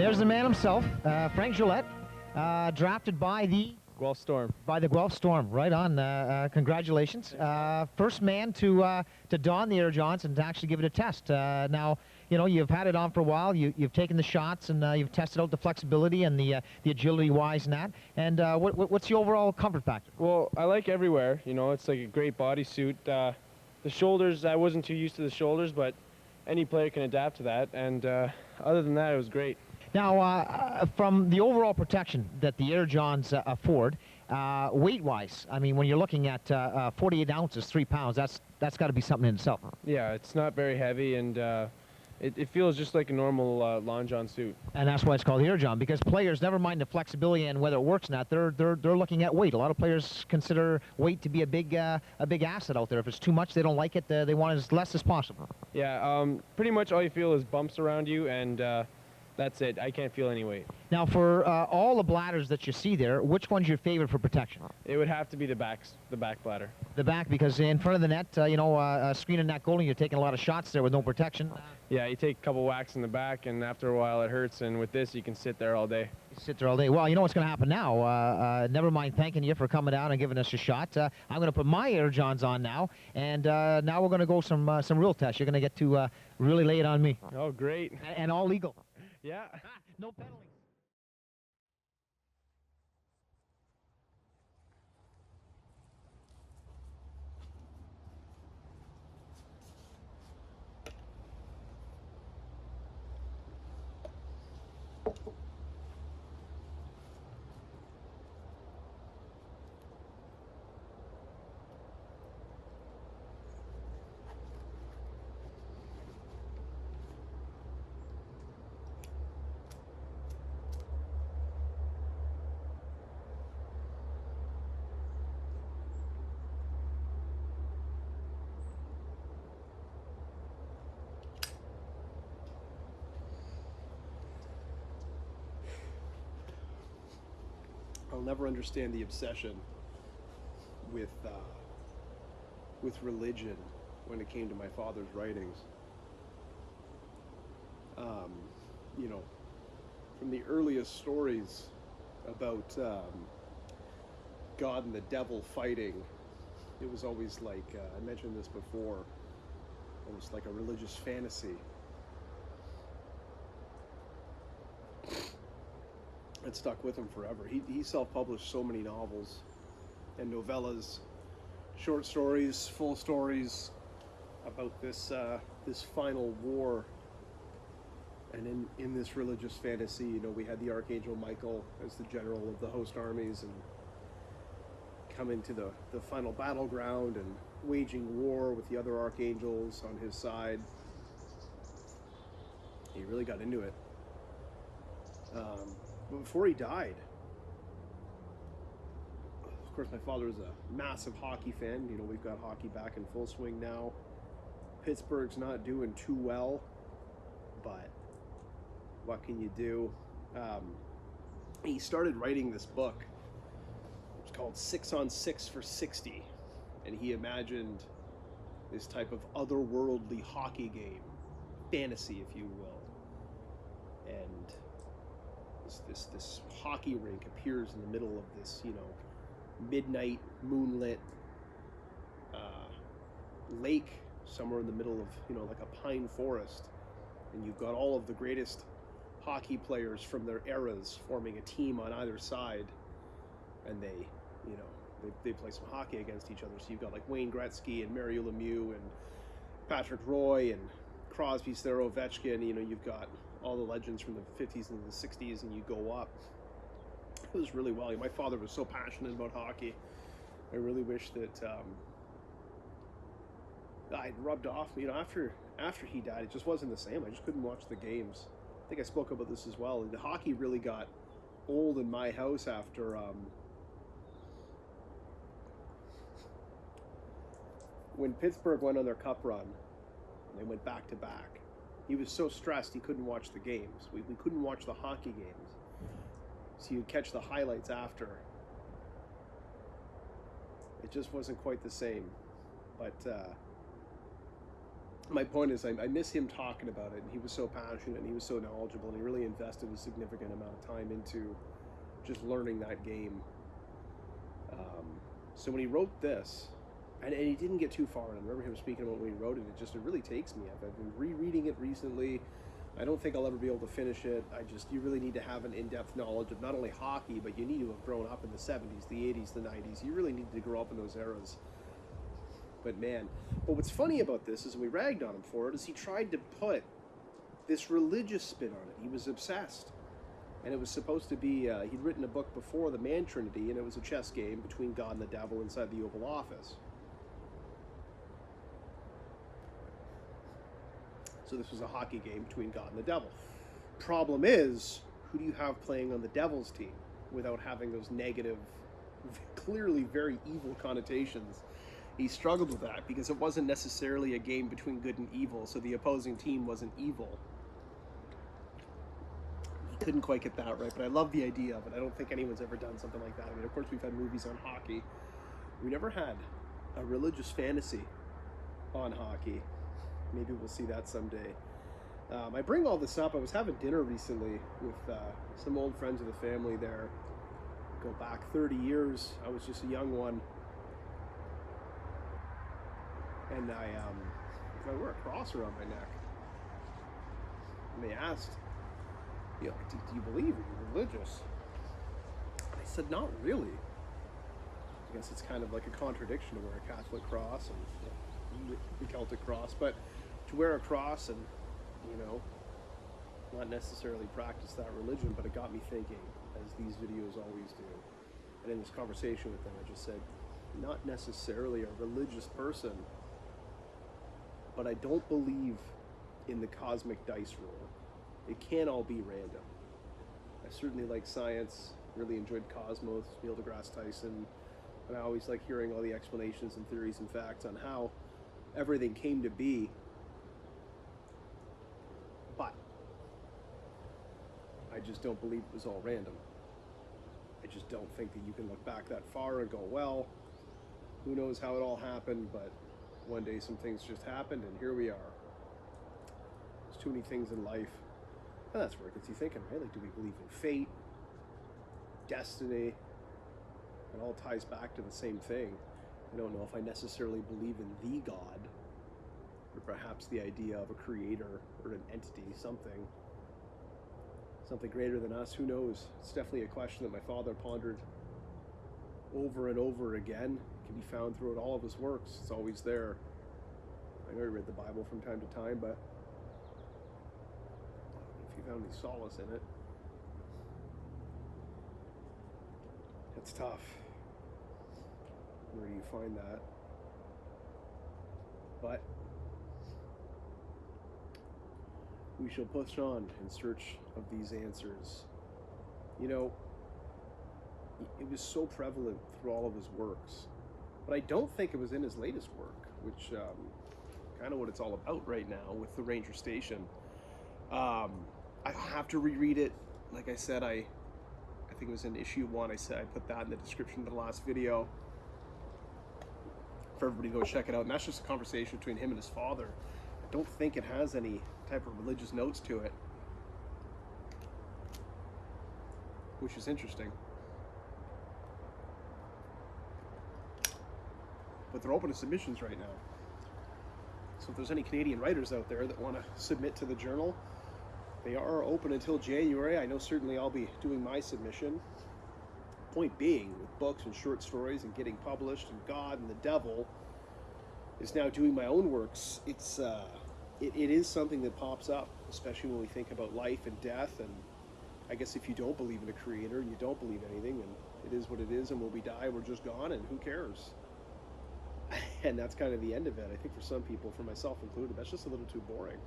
there's the man himself, Frank Gillette, drafted by the Guelph Storm. By the Guelph Storm, right on. Congratulations. First man to don the Air Johns and to actually give it a test. Now, you know, you've had it on for a while. You've taken the shots and you've tested out the flexibility and the agility-wise and that. And what's the overall comfort factor? Well, I like everywhere. You know, it's like a great bodysuit. The shoulders, I wasn't too used to the shoulders, but any player can adapt to that. And other than that, it was great. Now, from the overall protection that the Air Johns afford, weight-wise, I mean, when you're looking at 48 ounces, 3 pounds, that's got to be something in itself. Yeah, it's not very heavy, and it feels just like a normal Long John suit. And that's why it's called the Air John, because players, never mind the flexibility and whether it works or not, they're looking at weight. A lot of players consider weight to be a big asset out there. If it's too much, they don't like it. They want as less as possible. Yeah, pretty much all you feel is bumps around you, and that's it. I can't feel any weight. Now, for all the bladders that you see there, which one's your favorite for protection? It would have to be the back bladder. The back, because in front of the net, you know, screening that goalie, you're taking a lot of shots there with no protection. Yeah, you take a couple whacks in the back, and after a while it hurts, and with this, you can sit there all day. Sit there all day. Well, you know what's going to happen now. Never mind thanking you for coming down and giving us a shot. I'm going to put my Air Johns on now, and now we're going to go some real tests. You're going to get to really lay it on me. Oh, great. And all legal. Yeah. No penalty. I'll never understand the obsession with religion when it came to my father's writings. You know, from the earliest stories about God and the devil fighting, it was always like, I mentioned this before, almost like a religious fantasy. It stuck with him forever. He self-published so many novels and novellas, short stories, full stories about this final war. And in this religious fantasy, you know, we had the Archangel Michael as the general of the host armies and coming to the final battleground and waging war with the other archangels on his side. He really got into it. But before he died, of course, my father was a massive hockey fan. You know, we've got hockey back in full swing now. Pittsburgh's not doing too well, but what can you do? He started writing this book. It's called 6 on 6 for 60, and he imagined this type of otherworldly hockey game, fantasy, if you will, and this hockey rink appears in the middle of this, you know, midnight moonlit lake somewhere in the middle of, you know, like a pine forest, and you've got all of the greatest hockey players from their eras forming a team on either side, and they, you know, they play some hockey against each other. So you've got like Wayne Gretzky and Mario Lemieux and Patrick Roy and Crosby, Saro, Ovechkin. You know, you've got all the legends from the 50s and the 60s, and you go up. It was really well. My father was so passionate about hockey. I really wish that I'd rubbed off. You know, after he died, it just wasn't the same. I just couldn't watch the games. I think I spoke about this as well. The hockey really got old in my house after when Pittsburgh went on their cup run, and they went back to back. He was so stressed he couldn't watch the games. We couldn't watch the hockey games. So you'd catch the highlights after. It just wasn't quite the same. But my point is, I miss him talking about it, and he was so passionate, and he was so knowledgeable, and he really invested a significant amount of time into just learning that game. So when he wrote this, and he didn't get too far, and I remember him speaking about when he wrote it, it really takes me up. I've been rereading it recently. I don't think I'll ever be able to finish it. You really need to have an in-depth knowledge of not only hockey, but you need to have grown up in the 70s, the 80s, the 90s. You really need to grow up in those eras. But what's funny about this is, and we ragged on him for it, is he tried to put this religious spin on it. He was obsessed. And it was supposed to be, he'd written a book before, The Man Trinity, and it was a chess game between God and the devil inside the Oval Office. So this was a hockey game between God and the devil. Problem is, who do you have playing on the devil's team without having those negative, clearly very evil connotations? He struggled with that because it wasn't necessarily a game between good and evil, so the opposing team wasn't evil. He couldn't quite get that right, but I love the idea of it. I don't think anyone's ever done something like that. I mean, of course, we've had movies on hockey. We never had a religious fantasy on hockey. Maybe we'll see that someday. I bring all this up. I was having dinner recently with some old friends of the family there. Go back 30 years. I was just a young one. And I wear a cross around my neck. And they asked, do you believe? Are you religious? I said, not really. I guess it's kind of like a contradiction to wear a Catholic cross and the Celtic cross, but to wear a cross and, not necessarily practice that religion, but it got me thinking, as these videos always do. And in this conversation with them, I just said, not necessarily a religious person, but I don't believe in the cosmic dice roll. It can't all be random. I certainly like science, really enjoyed Cosmos, Neil deGrasse Tyson, and I always like hearing all the explanations and theories and facts on how everything came to be. But I just don't believe it was all random. I just don't think that you can look back that far and go, well, who knows how it all happened, but one day some things just happened and here we are. There's too many things in life. And that's where it gets you thinking, right? Like, do we believe in fate, destiny? It all ties back to the same thing. I don't know if I necessarily believe in the God, or perhaps the idea of a creator or an entity, something greater than us. Who knows? It's definitely a question that my father pondered over and over again. It can be found throughout all of his works. It's always there. I know he read the Bible from time to time, but if he found any solace in it, it's tough. Where do you find that? But we shall push on in search of these answers. It was so prevalent through all of his works, but I don't think it was in his latest work, which kind of what it's all about right now with the Ranger Station. I have to reread it. Like I said, I think it was in issue 1. I put that in the description of the last video for everybody to go check it out. And that's just a conversation between him and his father. I don't think it has any type of religious notes to it, which is interesting. But they're open to submissions right now. So if there's any Canadian writers out there that want to submit to the journal, they are open until January. I know certainly I'll be doing my submission. Point being, with books and short stories and getting published, and God and the devil is now doing my own works, it is something that pops up, especially when we think about life and death. And I guess if you don't believe in a creator and you don't believe anything, and it is what it is, and when we die, we're just gone, and who cares? And that's kind of the end of it. I think for some people, for myself included, that's just a little too boring.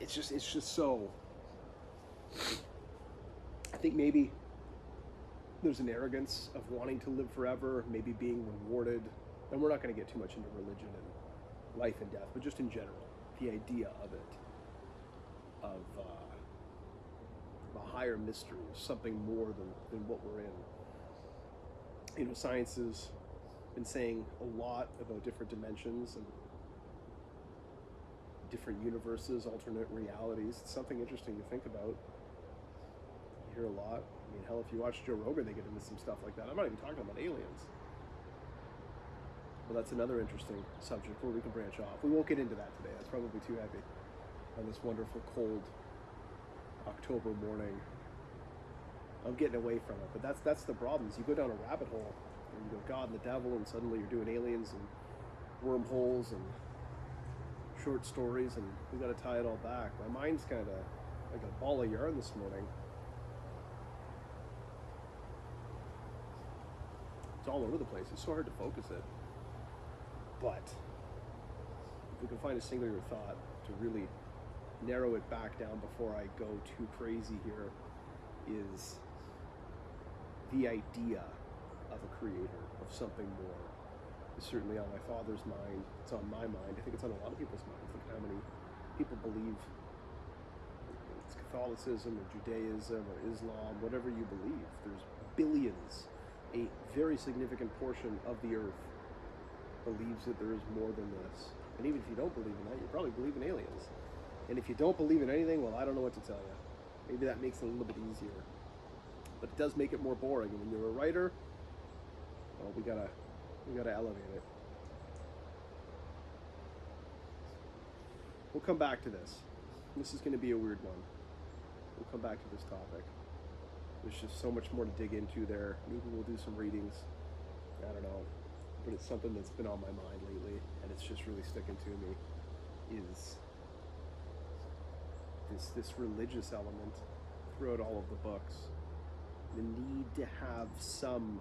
It's just so. I think maybe there's an arrogance of wanting to live forever, maybe being rewarded. And we're not going to get too much into religion and life and death, but just in general, the idea of it, of a higher mystery, something more than what we're in. Science is been saying a lot about different dimensions and different universes, alternate realities. It's something interesting to think about. You hear a lot. I mean, hell, if you watch Joe Rogan, they get into some stuff like that. I'm not even talking about aliens. Well, that's another interesting subject where we can branch off. We won't get into that today. That's probably too heavy on this wonderful, cold October morning. I'm getting away from it, but that's the problem. Is you go down a rabbit hole, and you go God and the devil, and suddenly you're doing aliens and wormholes and short stories, and we got to tie it all back. My mind's kind of like a ball of yarn this morning. It's all over the place. It's so hard to focus it. But if we can find a singular thought to really narrow it back down before I go too crazy here, is the idea of a creator, of something more, is certainly on my father's mind. It's on my mind. I think it's on a lot of people's minds. Look how many people believe it's Catholicism or Judaism or Islam, whatever you believe. There's billions. A very significant portion of the earth believes that there is more than this. And even if you don't believe in that, you probably believe in aliens. And if you don't believe in anything, well, I don't know what to tell you. Maybe that makes it a little bit easier. But it does make it more boring. And when you're a writer, well, we gotta elevate it. We'll come back to this. This is going to be a weird one. We'll come back to this topic. There's just so much more to dig into there. Maybe we'll do some readings. I don't know. But it's something that's been on my mind lately, and it's just really sticking to me, is this religious element throughout all of the books. The need to have some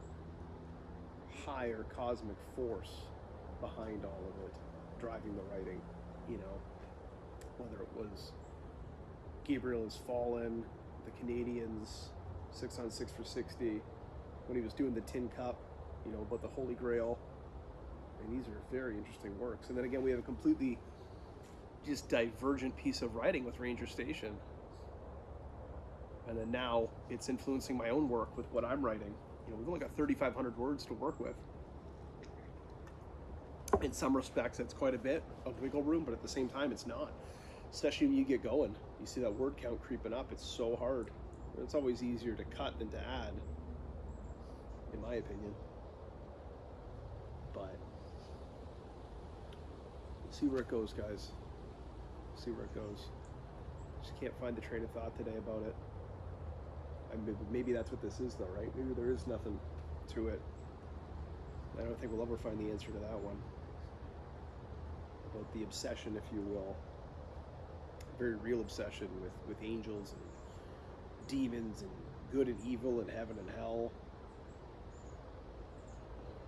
higher cosmic force behind all of it, driving the writing, you know, whether it was Gabriel Has Fallen, the Canadians, 6 on 6 for 60, when he was doing the Tin Cup, you know, about the Holy Grail. And these are very interesting works. And then again, we have a completely just divergent piece of writing with Ranger Station. And then now it's influencing my own work with what I'm writing. You know, we've only got 3,500 words to work with. In some respects, that's quite a bit of wiggle room, but at the same time, it's not. Especially when you get going. You see that word count creeping up. It's so hard. It's always easier to cut than to add, in my opinion. But we'll see where it goes, guys. See where it goes. Just can't find the train of thought today about it. Maybe that's what this is, though, right? Maybe there is nothing to it. I don't think we'll ever find the answer to that one. About the obsession, if you will. A very real obsession with angels and demons and good and evil and heaven and hell.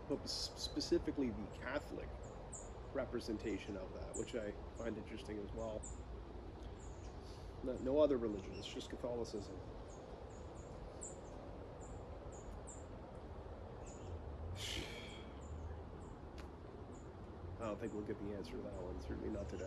But specifically the Catholic representation of that, which I find interesting as well. No other religion, it's just Catholicism. I don't think we'll get the answer to that one, certainly not today.